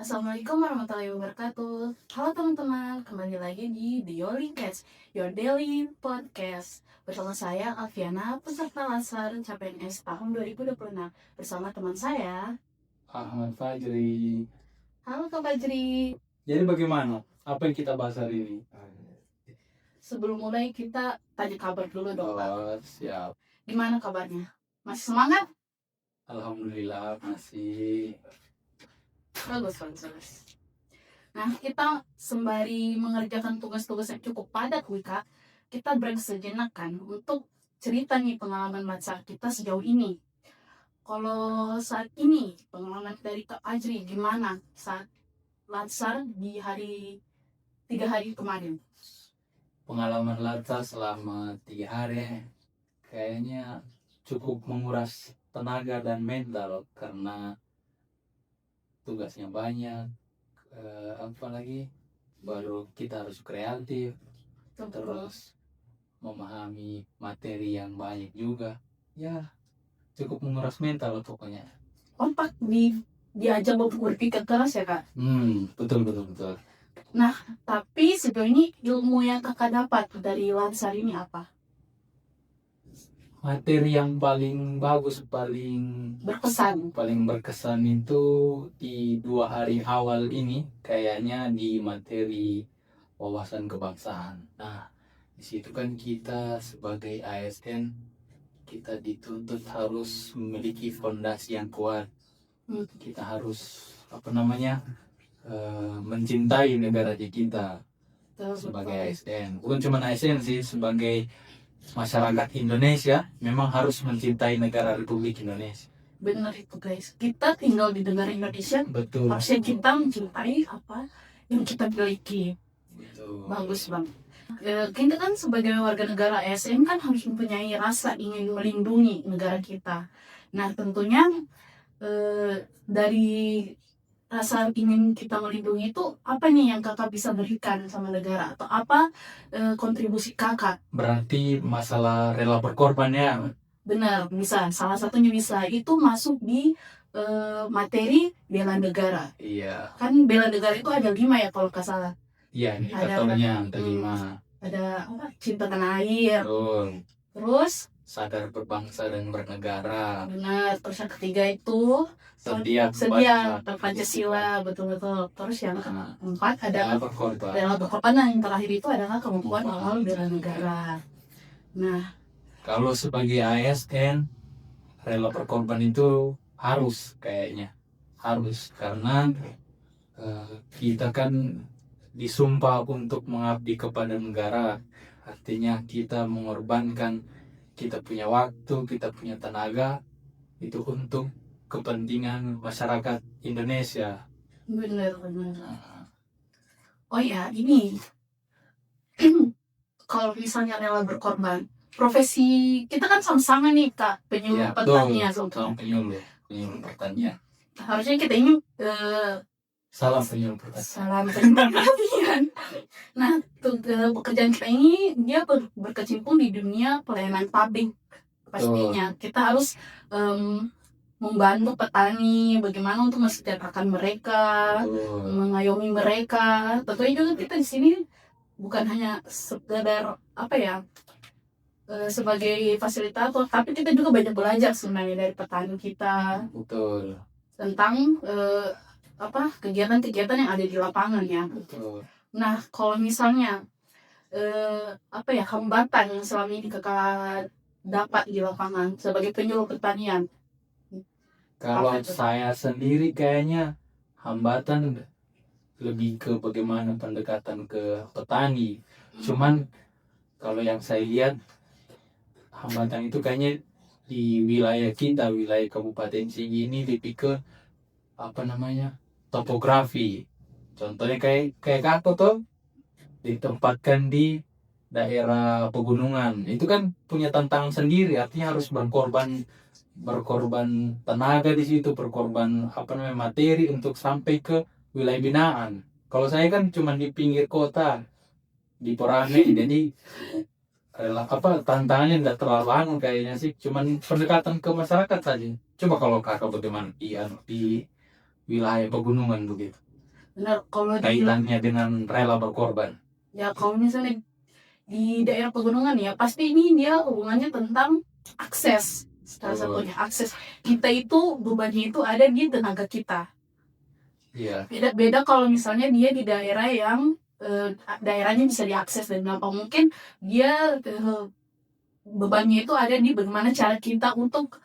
Assalamualaikum warahmatullahi wabarakatuh. Halo teman-teman, kembali lagi di The Yoli Cast, Your Daily Podcast. Bersama saya Alfiana, peserta Lansar CPNS tahun 2026. Bersama teman saya, Ahmad Fajri. halo Kak Fajri. Jadi bagaimana? Apa yang kita bahas hari ini? Sebelum mulai kita tanya kabar dulu dong Kak. Oh, siap. Gimana kabarnya? Masih semangat? Alhamdulillah masih. Bagus. Nah, kita sembari mengerjakan tugas-tugas yang cukup padat, Wika, kita break sejenak kan untuk cerita nih pengalaman Latsar kita sejauh ini. Kalau saat ini, pengalaman dari Kak Ajri gimana saat Latsar di 3 hari kemarin? Pengalaman Latsar selama 3 hari kayaknya cukup menguras tenaga dan mental karena tugasnya banyak. Apalagi baru kita harus kreatif, terus memahami materi yang banyak juga. Ya, cukup menguras mental pokoknya. Kompak diajak berpikir keras ya Kak? Betul. Nah, tapi sejauh ini ilmu yang Kakak dapat dari Latsar ini apa? Materi yang paling bagus, paling berkesan itu di 2 hari awal ini kayaknya di materi wawasan kebangsaan. Nah, di situ kan kita sebagai ASN kita dituntut harus memiliki fondasi yang kuat. Kita harus mencintai negara kita sebagai ASN. Bukan cuma ASN sih, sebagai masyarakat Indonesia memang harus mencintai negara Republik Indonesia. Benar itu guys, kita tinggal di negara Indonesia. Betul. Harusnya kita mencintai apa yang kita miliki. Betul. Bagus bang. Kita kan sebagai warga negara ASN kan harus mempunyai rasa ingin melindungi negara kita. Nah tentunya dari rasa ingin kita melindungi itu apa nih yang kakak bisa berikan sama negara atau apa kontribusi kakak? Berarti masalah rela berkorban ya? Benar, bisa. Salah satunya bisa itu masuk di materi bela negara. Iya. Kan bela negara itu ada 5 ya kalau nggak salah. Iya, indikatornya ada 5. Ada apa? Cinta tanah air. Betul. Terus Sadar berbangsa dan bernegara. benar. Terus yang ketiga itu sedia Pancasila, betul. Terus yang keempat ada rela berkorban, dan yang terakhir itu adalah kemampuan awal bela negara. Nah, kalau sebagai ASN rela berkorban itu harus karena kita kan disumpah untuk mengabdi kepada negara. Artinya kita mengorbankan kita punya waktu, kita punya tenaga itu untuk kepentingan masyarakat Indonesia. Benar. Oh ya, ini kalau misalnya rela berkorban, profesi kita kan sama-sama nih Kak, penyuluh pertanian. Penyuluh pertanian. Harusnya kita ini salam penyuluh pertanian. Nah, pekerjaan kita ini dia berkecimpung di dunia pelayanan publik. Pastinya kita harus membantu petani bagaimana untuk mensejahterakan mereka, mengayomi mereka. Tentunya juga kita di sini bukan hanya sekedar sebagai fasilitator, tapi kita juga banyak belajar sebenarnya dari petani kita. Betul. Tentang kegiatan-kegiatan yang ada di lapangan ya. Betul. Nah, kalau misalnya hambatan yang selama ini kakak dapat di lapangan sebagai penyuluh pertanian? Kalau saya sendiri kayaknya hambatan lebih ke bagaimana pendekatan ke petani. Cuman kalau yang saya lihat hambatan itu kayaknya di wilayah kita, wilayah Kabupaten Sigi ini lebih ke topografi. Contohnya kayak aku tuh ditempatkan di daerah pegunungan. Itu kan punya tantangan sendiri, artinya harus berkorban tenaga di situ, berkorban materi untuk sampai ke wilayah binaan. Kalau saya kan cuma di pinggir kota, di Porane, jadi tantangannya tidak terlalu anu kayaknya sih, cuman pendekatan ke masyarakat saja. Coba kalau kakak bagaimana di wilayah pegunungan begitu? Benar, kalau dibilang kaitannya dengan rela berkorban? ya kalau misalnya di daerah pegunungan ya pasti ini dia hubungannya tentang akses. Salah satunya akses. Kita itu bebannya itu ada di tenaga kita. Iya. Beda-beda kalau misalnya dia di daerah yang daerahnya bisa diakses dan gampang, mungkin dia bebannya itu ada di bagaimana cara kita untuk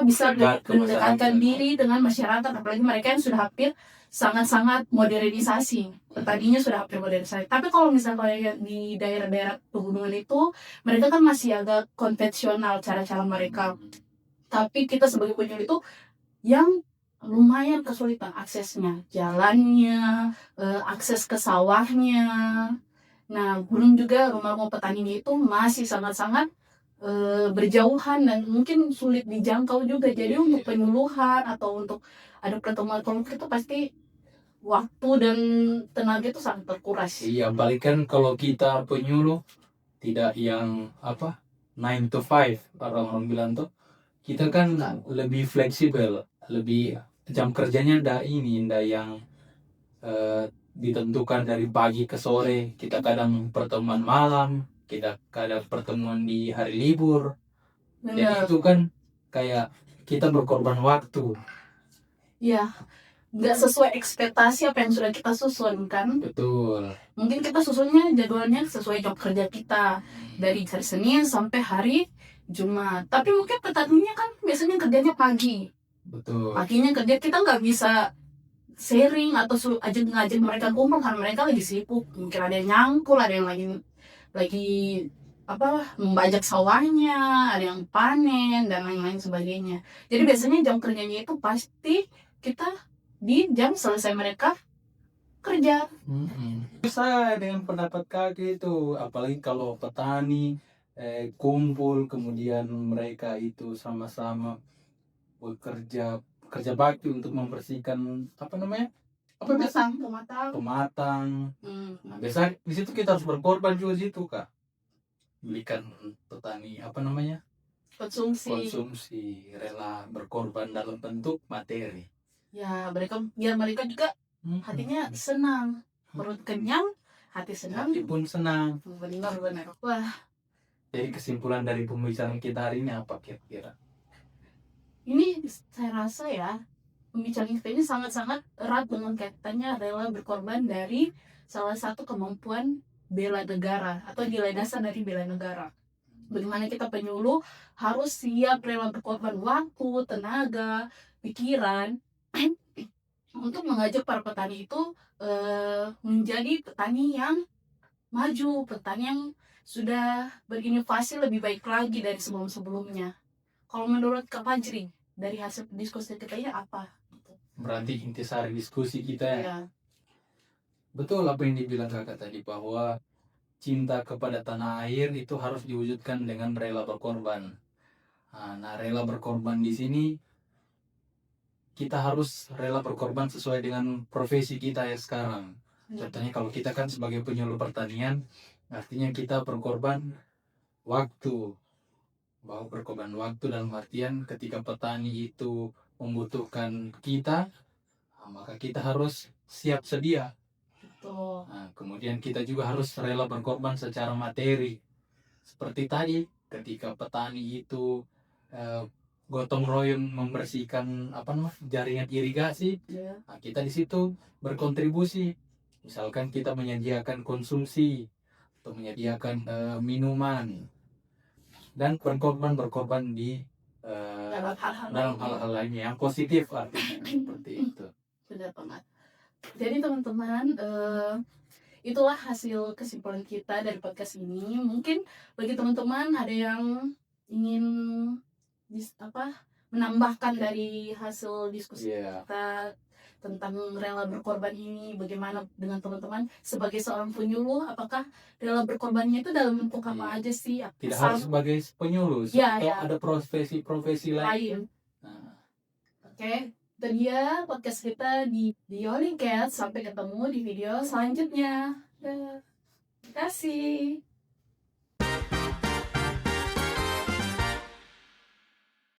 bisa Dekat ke mendekatkan masyarakat. diri dengan masyarakat, apalagi mereka yang sudah hampir sangat-sangat modernisasi. Tadinya sudah hampir modernisasi. Tapi kalau misalnya kayak di daerah-daerah pegunungan itu, mereka kan masih agak konvensional cara-cara mereka. Tapi kita sebagai penyuluh itu yang lumayan kesulitan aksesnya, jalannya, akses ke sawahnya. Nah, belum juga rumah-rumah petaninya itu masih sangat-sangat berjauhan dan mungkin sulit dijangkau juga. Jadi untuk penyuluhan atau untuk ada pertemuan kelompok itu pasti waktu dan tenaga itu sangat terkuras. Iya, balik kan kalau kita penyuluh tidak yang 9 to 5 orang bilang tuh, kita kan lebih fleksibel, lebih jam kerjanya ndak yang ditentukan dari pagi ke sore. Kita kadang pertemuan malam, kita kadang pertemuan di hari libur. Jadi Benar. itu kan kayak kita berkorban waktu. Ya, nggak sesuai ekspektasi apa yang sudah kita susun kan. Betul. Mungkin kita susunnya jadwalnya sesuai jam kerja kita dari hari Senin sampai hari Jumat. Tapi mungkin petaninya kan biasanya kerjanya pagi. Betul. Paginya kerja, kita nggak bisa sharing atau ngajak mereka kumpul karena mereka lagi sibuk. Mungkin ada yang nyangkul, ada yang lagi membajak sawahnya, ada yang panen dan lain-lain sebagainya. Jadi biasanya jam kerjanya itu pasti kita di jam selesai mereka kerja. Bisa dengan pendapat kakek itu, apalagi kalau petani kumpul, kemudian mereka itu sama-sama bekerja bakti untuk membersihkan pematang. Nah, biasa di situ kita harus berkorban juga di situ, Kak. Belikan petani konsumsi, rela berkorban dalam bentuk materi. Ya, mereka juga hatinya senang, perut kenyang, hati senang, hati pun senang. Benar. Wah, jadi kesimpulan dari pembicaraan kita hari ini apa kira-kira? Ini saya rasa ya, pembicaraan kita ini sangat-sangat erat dengan kaitannya rela berkorban dari salah satu kemampuan bela negara atau nilai dasar dari bela negara. Bagaimana kita penyuluh harus siap rela berkorban waktu, tenaga, pikiran untuk mengajak para petani itu menjadi petani yang maju, petani yang sudah berinovasi lebih baik lagi dari sebelum-sebelumnya. Kalau menurut Kak Fajri, dari hasil diskusi kita ini apa? Berarti intisari diskusi kita ya. Betul apa yang dibilang kakak tadi, bahwa cinta kepada tanah air itu harus diwujudkan dengan rela berkorban. Nah, rela berkorban di sini kita harus rela berkorban sesuai dengan profesi kita ya sekarang. Contohnya kalau kita kan sebagai penyuluh pertanian, artinya kita berkorban waktu. Bahwa berkorban waktu dalam artian ketika petani itu membutuhkan kita, maka kita harus siap sedia. Nah, kemudian kita juga harus rela berkorban secara materi. Seperti tadi, ketika petani itu gotong royong membersihkan jaringan irigasi, nah, kita di situ berkontribusi. Misalkan kita menyediakan konsumsi atau menyediakan minuman dan berkorban di dalam hal-hal lainnya yang positif, artinya seperti itu. Benar banget. Jadi teman-teman, itulah hasil kesimpulan kita dari podcast ini. Mungkin bagi teman-teman ada yang ingin menambahkan dari hasil diskusi kita tentang rela berkorban ini, bagaimana dengan teman-teman sebagai seorang penyuluh, apakah rela berkorbannya itu dalam bentuk apa aja sih? Tidak harus sebagai penyuluh, ada profesi lain. Oke. Itu dia podcast kita di Yoli Cat. Sampai ketemu di video selanjutnya. Terima kasih.